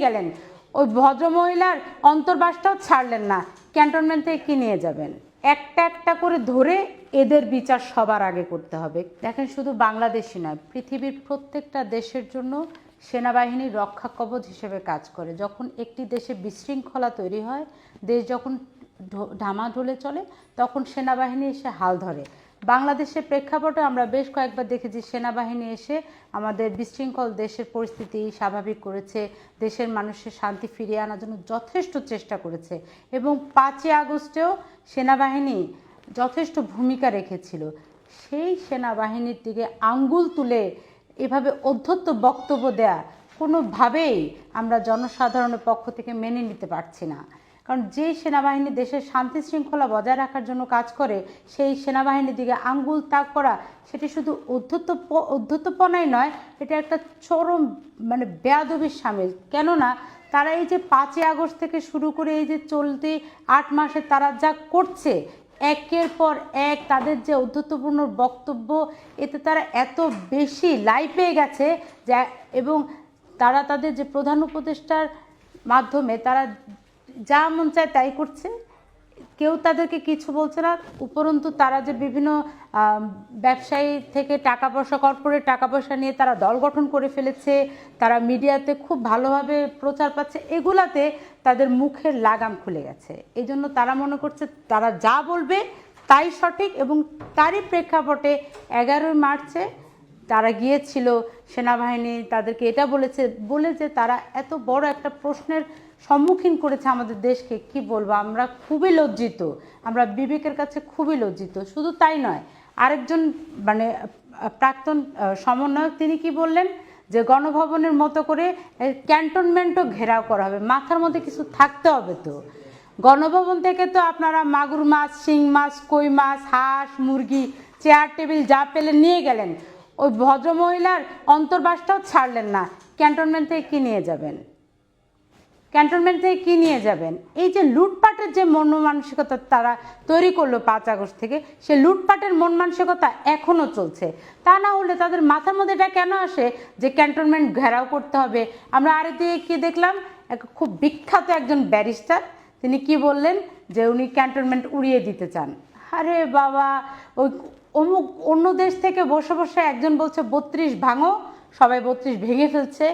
গেলেন, ওই ভদ্রমহিলার অন্তর্বাসটাও ছাড়লেন না, ক্যান্টনমেন্ট থেকে কি নিয়ে যাবেন? একটা একটা করে ধরে এদের বিচার সবার আগে করতে হবে। দেখেন, শুধু বাংলাদেশই নয়, পৃথিবীর প্রত্যেকটা দেশের জন্য সেনাবাহিনী রক্ষা কবচ হিসেবে কাজ করে। যখন একটি দেশে বিশৃঙ্খলা তৈরি হয়, দেশ যখন ঢামাঢোলে চলে, তখন সেনাবাহিনী এসে হাল ধরে। বাংলাদেশের প্রেক্ষাপটে আমরা বেশ কয়েকবার দেখেছি সেনাবাহিনী এসে আমাদের বিশৃঙ্খল দেশের পরিস্থিতি স্বাভাবিক করেছে, দেশের মানুষের শান্তি ফিরিয়ে আনার জন্য যথেষ্ট চেষ্টা করেছে। এবং 5ই আগস্টেও সেনাবাহিনী যথেষ্ট ভূমিকা রেখেছিল। সেই সেনাবাহিনীর দিকে আঙ্গুল তুলে এভাবে অধ্যত্ত বক্তব্য দেয়া কোনোভাবেই আমরা জনসাধারণের পক্ষ থেকে মেনে নিতে পারছি না। কারণ যে সেনাবাহিনী দেশের শান্তি শৃঙ্খলা বজায় রাখার জন্য কাজ করে, সেই সেনাবাহিনীর দিকে আঙ্গুল তাক করা, সেটি শুধু অধ্যত্তপনাই নয়, এটা একটা চরম বেয়াদবির শামিল। কেননা তারা এই যে 5ই আগস্ট থেকে শুরু করে এই যে চলতি 8 মাসে তারা যা করছে, একের পর এক তাদের যে অধ্যত্বপূর্ণ বক্তব্য, এতে তারা এত বেশি লাই পেয়ে গেছে যে, এবং তারা তাদের যে প্রধান উপদেষ্টার মাধ্যমে তারা যা মন চায় তাই করছে, কেউ তাদেরকে কিছু বলছে না। উপরন্তু তারা যে বিভিন্ন ব্যবসায়ী থেকে টাকা পয়সা, কর্পোরেট টাকা পয়সা নিয়ে তারা দল গঠন করে ফেলেছে, তারা মিডিয়াতে খুব ভালোভাবে প্রচার পাচ্ছে, এগুলাতে তাদের মুখের লাগাম খুলে গেছে। এই জন্য তারা মনে করছে তারা যা বলবে তাই সঠিক। এবং তারই প্রেক্ষাপটে 11ই মার্চে তারা গিয়েছিল, সেনাবাহিনী তাদেরকে এটা বলে যে তারা এত বড় একটা প্রশ্নের সম্মুখীন করেছে আমাদের দেশকে। কি বলবো, আমরা খুবই লজ্জিত, আমরা বিবেকের কাছে খুবই লজ্জিত। শুধু তাই নয়, আরেকজন প্রাক্তন সমন্বয়ক তিনি কি বললেন, যে গণভবনের মতো করে ক্যান্টনমেন্টও ঘেরাও করা হবে। মাথার মধ্যে কিছু থাকতে হবে তো। গণভবন থেকে তো আপনারা মাগুর মাছ, শিং মাছ, কই মাছ, হাঁস, মুরগি, চেয়ার টেবিল যা পেলেন নিয়ে গেলেন, ওই ভদ্রমহিলার অন্তর্বাসটাও ছাড়লেন না, ক্যান্টনমেন্ট থেকে কি নিয়ে যাবেন? ক্যান্টনমেন্ট থেকে কী নিয়ে যাবেন? এই যে লুটপাটের যে মন মানসিকতা তারা তৈরি করলো 5 আগস্ট থেকে, সে লুটপাটের মন মানসিকতা এখনও চলছে। তা না হলে তাদের মাথার মধ্যে এটা কেন আসে যে ক্যান্টনমেন্ট ঘেরাও করতে হবে? আমরা আরেকদিকে কি দেখলাম, খুব বিখ্যাত একজন ব্যারিস্টার তিনি কি বললেন, যে উনি ক্যান্টনমেন্ট উড়িয়ে দিতে চান। আরে বাবা, ওই অমুক অন্য দেশ থেকে বসে বসে একজন বলছে 32 ভাঙো, সবাই 32 ভেঙে ফেলছে,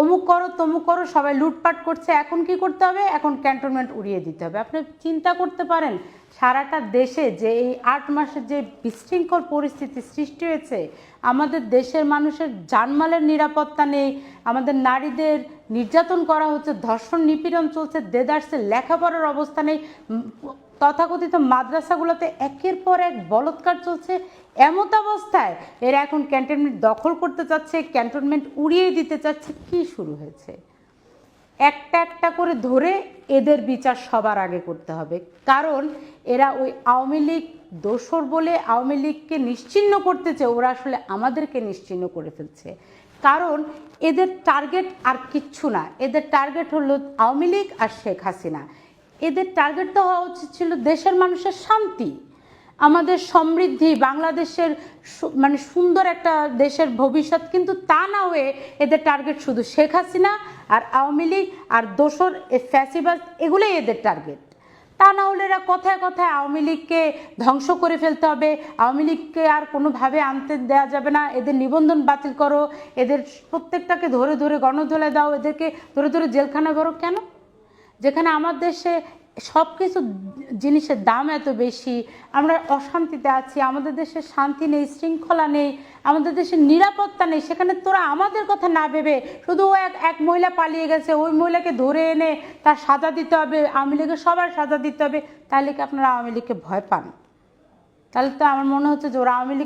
অমুক করো তমুক করো, সবাই লুটপাট করছে। এখন কি করতে হবে? এখন ক্যান্টনমেন্ট উড়িয়ে দিতে হবে। আপনি চিন্তা করতে পারেন সারাটা দেশে যে এই 8 মাসের যে বিশৃঙ্খল পরিস্থিতি সৃষ্টি হয়েছে, আমাদের দেশের মানুষের জানমালের নিরাপত্তা নেই, আমাদের নারীদের নির্যাতন করা হচ্ছে, ধর্ষণ নিপীড়ন চলছে, দেদারসে লেখাপড়ার অবস্থা নেই, তথাকথিত মাদ্রাসাগুলোতে একের পর এক বলৎকার চলছে। এমত অবস্থায় এরা এখন ক্যান্টনমেন্ট দখল করতে চাচ্ছে, ক্যান্টনমেন্ট উড়িয়ে দিতে চাচ্ছে। কি শুরু হয়েছে? একটা একটা করে ধরে এদের বিচার সবার আগে করতে হবে। কারণ এরা ওই আওয়ামী লীগ দোসর বলে আওয়ামী লীগকে নিশ্চিহ্ন করতেছে, ওরা আসলে আমাদেরকে নিশ্চিহ্ন করে ফেলছে। কারণ এদের টার্গেট আর কিচ্ছু না, এদের টার্গেট হলো আওয়ামী লীগ আর শেখ হাসিনা। এদের টার্গেট তো হওয়া উচিত ছিল দেশের মানুষের শান্তি, আমাদের সমৃদ্ধি, বাংলাদেশের সুন্দর একটা দেশের ভবিষ্যৎ। কিন্তু তা না হয়ে এদের টার্গেট শুধু শেখ হাসিনা আর আওয়ামী লীগ আর দোসর ফ্যাসিবাদ, এগুলোই এদের টার্গেট। তা না হলে এরা কথায় কথায় আওয়ামী লীগকে ধ্বংস করে ফেলতে হবে, আওয়ামী লীগকে আর কোনোভাবে আনতে দেওয়া যাবে না, এদের নিবন্ধন বাতিল করো, এদের প্রত্যেকটাকে ধরে ধরে গণধোলায় দাও, এদেরকে ধরে ধরে জেলখানায় ভরো। কেন? যেখানে আমার দেশে সব কিছু জিনিসের দাম এত বেশি, আমরা অশান্তিতে আছি, আমাদের দেশে শান্তি নেই, শৃঙ্খলা নেই, আমাদের দেশে নিরাপত্তা নেই, সেখানে তোরা আমাদের কথা না ভেবে শুধু এক মহিলা পালিয়ে গেছে, ওই মহিলাকে ধরে এনে তার সাজা দিতে হবে, আওয়ামী লীগের সবার সাজা দিতে হবে। তাহলে কি আপনারা আওয়ামী লীগকে ভয় পান? তাহলে তো আমার মনে হচ্ছে যে ওরা আওয়ামী লীগ